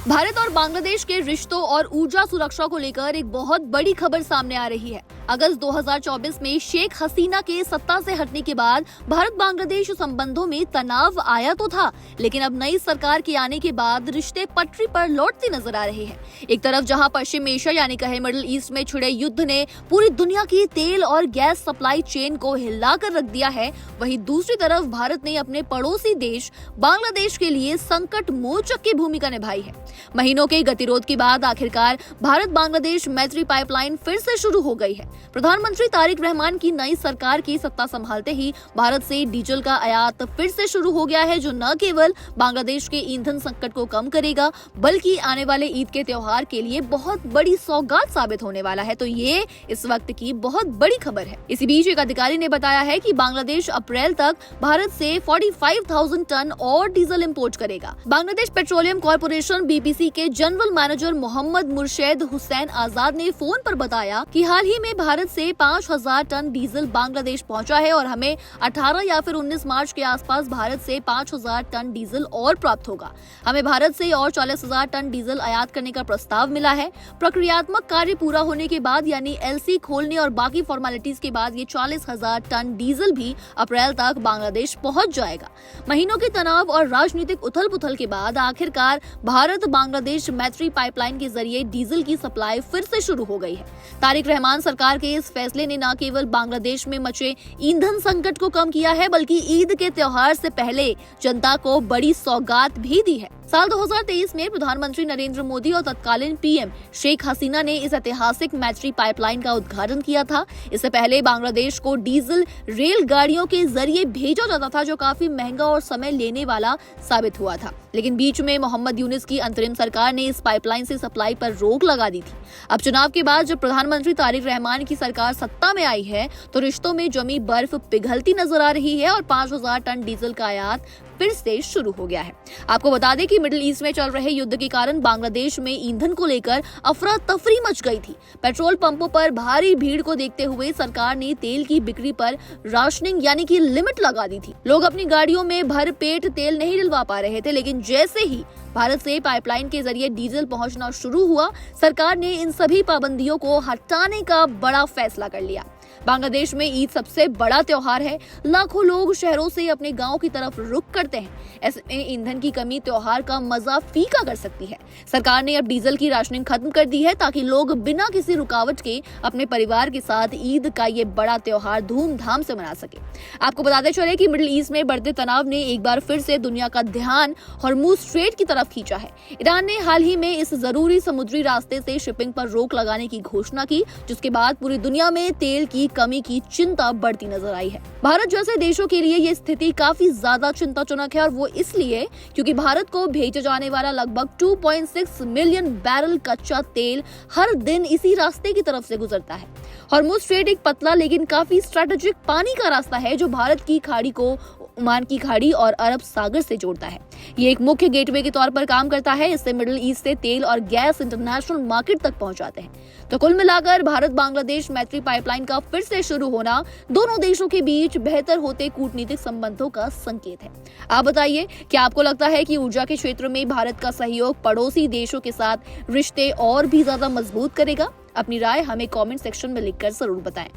भारत और बांग्लादेश के रिश्तों और ऊर्जा सुरक्षा को लेकर एक बहुत बड़ी खबर सामने आ रही है। अगस्त 2024 में शेख हसीना के सत्ता से हटने के बाद भारत बांग्लादेश संबंधों में तनाव आया तो था, लेकिन अब नई सरकार के आने के बाद रिश्ते पटरी पर लौटते नजर आ रहे हैं। एक तरफ जहां पश्चिम एशिया यानी कहे मिडिल ईस्ट में छिड़े युद्ध ने पूरी दुनिया की तेल और गैस सप्लाई चेन को हिलाकर रख दिया है, वहीं दूसरी तरफ भारत ने अपने पड़ोसी देश बांग्लादेश के लिए संकट मोचक की भूमिका निभाई है। महीनों के गतिरोध के बाद आखिरकार भारत बांग्लादेश मैत्री पाइपलाइन फिर से शुरू हो गई है। प्रधानमंत्री तारिक रहमान की नई सरकार की सत्ता संभालते ही भारत से डीजल का आयात फिर से शुरू हो गया है, जो न केवल बांग्लादेश के ईंधन संकट को कम करेगा बल्कि आने वाले ईद के त्योहार के लिए बहुत बड़ी सौगात साबित होने वाला है। तो ये इस वक्त की बहुत बड़ी खबर है। इसी बीच एक अधिकारी ने बताया है कि बांग्लादेश अप्रैल तक भारत से 45,000 टन और डीजल इंपोर्ट करेगा। बांग्लादेश पेट्रोलियम कॉर्पोरेशन बीपीसी के जनरल मैनेजर मोहम्मद मुर्शेद हुसैन आजाद ने फोन पर बताया कि हाल ही में भारत से 5,000 टन डीजल बांग्लादेश पहुंचा है और हमें 18 या फिर 19 मार्च के आसपास भारत से 5,000 टन डीजल और प्राप्त होगा। हमें भारत से और 40,000 टन डीजल आयात करने का प्रस्ताव मिला है। प्रक्रियात्मक कार्य पूरा होने के बाद यानी एलसी खोलने और बाकी फॉर्मेलिटीज के बाद ये 40,000 टन डीजल भी अप्रैल तक बांग्लादेश पहुंच जाएगा। महीनों के तनाव और राजनीतिक उथल पुथल के बाद आखिरकार भारत बांग्लादेश मैत्री पाइपलाइन के जरिए डीजल की सप्लाई फिर से शुरू हो गई है। तारिक रहमान सरकार के इस फैसले ने न केवल बांग्लादेश में मचे ईंधन संकट को कम किया है बल्कि ईद के त्योहार से पहले जनता को बड़ी सौगात भी दी है। साल 2023 में प्रधानमंत्री नरेंद्र मोदी और तत्कालीन पीएम शेख हसीना ने इस ऐतिहासिक मैत्री पाइपलाइन का उद्घाटन किया था। इससे पहले बांग्लादेश को डीजल रेलगाड़ियों के जरिए भेजा जाता था, जो काफी महंगा और समय लेने वाला साबित हुआ था। लेकिन बीच में मोहम्मद यूनिस की अंतरिम सरकार ने इस पाइपलाइन से सप्लाई पर रोक लगा दी थी। अब चुनाव के बाद जब प्रधानमंत्री तारिक रहमान की सरकार सत्ता में आई है तो रिश्तों में जमी बर्फ पिघलती नजर आ रही है और 5,000 टन डीजल का आयात फिर से शुरू हो गया है। आपको बता दें कि मिडिल ईस्ट में चल रहे युद्ध के कारण बांग्लादेश में ईंधन को लेकर अफरा तफरी मच गई थी। पेट्रोल पंपों पर भारी भीड़ को देखते हुए सरकार ने तेल की बिक्री पर राशनिंग यानी कि लिमिट लगा दी थी। लोग अपनी गाड़ियों में भर पेट तेल नहीं डलवा पा रहे थे, लेकिन जैसे ही भारत से पाइपलाइन के जरिए डीजल पहुंचना शुरू हुआ, सरकार ने इन सभी पाबंदियों को हटाने का बड़ा फैसला कर लिया। बांग्लादेश में ईद सबसे बड़ा त्योहार है। लाखों लोग शहरों से अपने गांव की तरफ रुख करते हैं। ऐसे में ईंधन की कमी त्योहार का मजा फीका कर सकती है। सरकार ने अब डीजल की राशनिंग खत्म कर दी है ताकि लोग बिना किसी रुकावट के अपने परिवार के साथ ईद का ये बड़ा त्योहार धूमधाम से मना सके। आपको बताते चले कि मिडिल ईस्ट में बढ़ते तनाव ने एक बार फिर से दुनिया का ध्यान हॉर्मुज स्ट्रेट की तरफ खींचा है। ईरान ने हाल ही में इस जरूरी समुद्री रास्ते से शिपिंग पर रोक लगाने की घोषणा की, जिसके बाद पूरी दुनिया में तेल की कमी की चिंता बढ़ती नजर आई है। भारत जैसे देशों के लिए ये स्थिति काफी ज्यादा चिंताजनक है और वो इसलिए क्योंकि भारत को भेजा जाने वाला लगभग 2.6 मिलियन बैरल कच्चा तेल हर दिन इसी रास्ते की तरफ से गुजरता है। हॉर्मुज स्ट्रेट एक पतला लेकिन काफी स्ट्रेटेजिक पानी का रास्ता है जो भारत की खाड़ी को ओमान की खाड़ी और अरब सागर से जोड़ता है। ये एक मुख्य गेटवे के तौर पर काम करता है। इससे मिडिल ईस्ट से तेल और गैस इंटरनेशनल मार्केट तक पहुंचाते हैं। तो कुल मिलाकर भारत बांग्लादेश मैत्री पाइपलाइन का फिर से शुरू होना दोनों देशों के बीच बेहतर होते कूटनीतिक संबंधों का संकेत है। आप बताइए, क्या आपको लगता है कि ऊर्जा के क्षेत्र में भारत का सहयोग पड़ोसी देशों के साथ रिश्ते और भी ज्यादा मजबूत करेगा? अपनी राय हमें कमेंट सेक्शन में लिखकर जरूर बताएं।